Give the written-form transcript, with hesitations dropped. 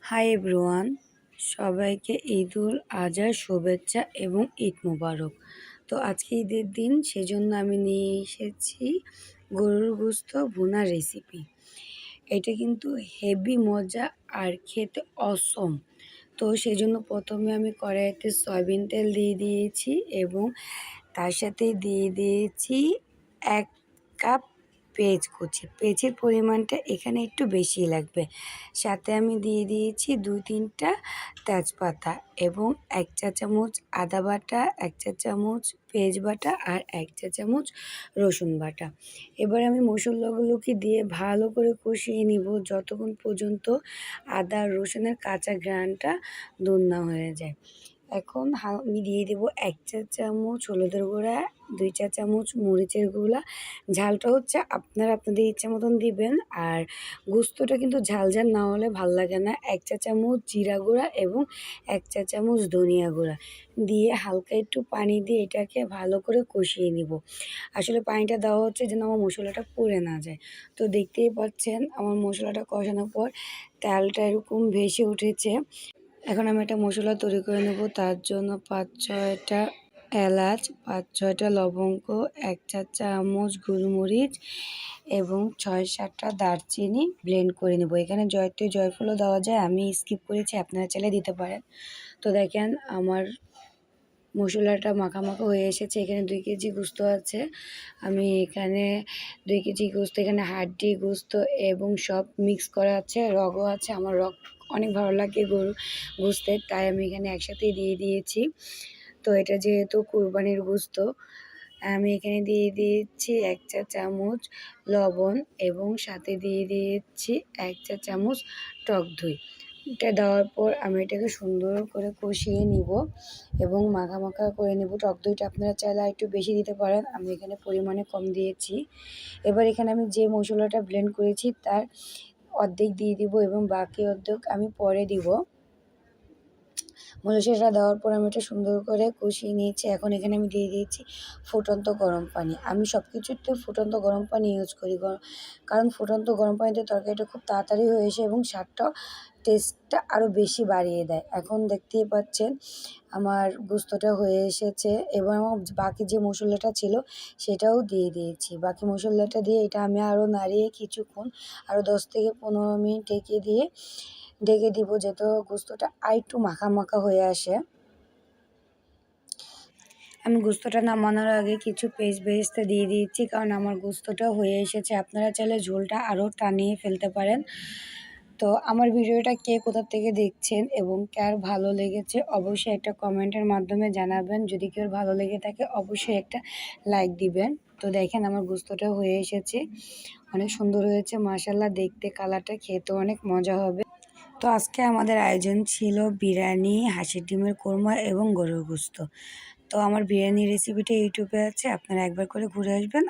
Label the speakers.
Speaker 1: Hi everyone, সবাইকে ঈদুল আজহার শুভেচ্ছা এবং ঈদ মোবারক। তো আজকে ঈদের দিন, সেজন্য আমি নিয়ে এসেছি গরুর গোশত ভুনা রেসিপি। এটা কিন্তু হেভি মজা আর খেতে অসম। তো সেজন্য প্রথমে আমি কড়াইতে সয়াবিন তেল দিয়ে দিয়েছি এবং তার সাথে দিয়ে দিয়েছি 1 কাপ পেঁয়াজ কুচি। পেঁয়াজের পরিমাণটা এখানে একটু বেশি লাগবে। সাথে আমি দিয়ে দিয়েছি 2-3টা তেজপাতা এবং 1 চা চামচ আদা বাটা, 1 চা চামচ পেঁয়াজ বাটা আর 1 চা চামচ রসুন বাটা। এবার আমি মশলাগুলোকে দিয়ে ভালো করে কষিয়ে নিব যতক্ষণ পর্যন্ত আদা আর রসুনের কাঁচা ঘ্রাণটা দূর না হয়ে যায়। এখন আমি দিয়ে দেব 1 চা চামচ হলুদের গুঁড়া, 2 চা চামচ মরিচের গুঁড়া। ঝালটা হচ্ছে আপনারা আপনাদের ইচ্ছা মতন দিবেন। আর গোস্তটা কিন্তু ঝাল না হলে ভাল লাগে না। 1 চা চামচ জিরা গুঁড়া এবং 1 চা চামচ ধনিয়া গুঁড়া দিয়ে হালকা একটু পানি দিয়ে এটাকে ভালো করে কষিয়ে নিব। আসলে পানিটা দেওয়া হচ্ছে যেন আমার মশলাটা পুড়ে না যায়। তো দেখতেই পাচ্ছেন আমার মশলাটা কষানোর পর তেলটা এরকম ভেসে উঠেছে। এখন আমি একটা মশলা তৈরি করে নেব। তার জন্য 5-6টা এলাচ, 5-6টা লবঙ্গ, 1 চা চামচ গোলমরিচ এবং 6-7টা দারচিনি ব্লেন্ড করে নেব। এখানে জয়িত্রী জয়ফলও দেওয়া যায়, আমি স্কিপ করেছি, আপনারা চাইলে দিতে পারেন। তো দেখেন আমার মশলাটা মাখা হয়ে এসেছে। এখানে 2 কেজি গোস্ত আছে। আমি এখানে 2 কেজি গোস্ত, এখানে হাড্ডি গোস্ত এবং সব মিক্স করা আছে, রগও আছে। আমার রগ অনেক ভালো লাগে গরুর গোস্তের, তাই আমি এখানে একসাথেই দিয়ে দিয়েছি। তো এটা যেহেতু কুরবানির গোস্ত, আমি এখানে দিয়ে দিয়েছি 1 চা চামচ লবণ এবং সাথে দিয়ে দিয়েছি 1 চা চামচ টক দই। এটা দেওয়ার পর আমি এটাকে সুন্দর করে কষিয়ে নিব এবং মাখা করে নেব। টক দইটা আপনারা চাইলে একটু বেশি দিতে পারেন, আমি এখানে পরিমাণে কম দিয়েছি। এবার এখানে আমি যে মশলাটা ব্লেন্ড করেছি তার অর্ধেক দিয়ে দিব এবং বাকি অর্ধেক আমি পরে দিব। মশলাটা দেওয়ার পর আমি এটা সুন্দর করে কষিয়ে নিয়েছি। এখন এখানে আমি দিয়ে দিয়েছি ফুটন্ত গরম পানি। আমি সব কিছুতে ফুটন্ত গরম পানি ইউজ করি, কারণ ফুটন্ত গরম পানিতে তরকারিটা খুব তাড়াতাড়ি হয়ে আসে এবং স্বাদটাও টেস্টটা আরও বেশি বাড়িয়ে দেয়। এখন দেখতেই পাচ্ছেন আমার গোস্তটা হয়ে এসেছে এবং বাকি যে মশলাটা ছিল সেটাও দিয়ে দিয়েছি। বাকি মশলাটা দিয়ে এটা আমি আরও নাড়িয়ে কিছুক্ষণ, আরও 10 থেকে 15 মিনিট ঢেকে দিব যাতে গোস্তটা আরেকটু মাখা হয়ে আসে। আমি গোস্তটা নামানোর আগে কিছু পেস্ট বেরেস্তা দিয়ে দিয়েছি, কারণ আমার গোস্তটা হয়ে এসেছে। আপনারা চাইলে ঝোলটা আরও টানিয়ে ফেলতে পারেন। তো আমার ভিডিওটা কে কোথা থেকে দেখছেন এবং কার ভালো লেগেছে অবশ্যই একটা কমেন্টের মাধ্যমে জানাবেন। যদি কেউ ভালো লেগে থাকে অবশ্যই একটা লাইক দিবেন। তো দেখেন আমার গোস্তটা হয়ে এসেছে, অনেক সুন্দর হয়েছে মাশাআল্লাহ, দেখতে কালারটা খেতেও অনেক মজা হবে। তো আজকে আমাদের আয়োজন ছিল বিরিয়ানি, হাঁসের ডিমের কোরমা এবং গরুর গোস্ত। তো আমার বিরিয়ানি রেসিপিটা ইউটিউবে আছে, আপনারা একবার করে ঘুরে আসবেন।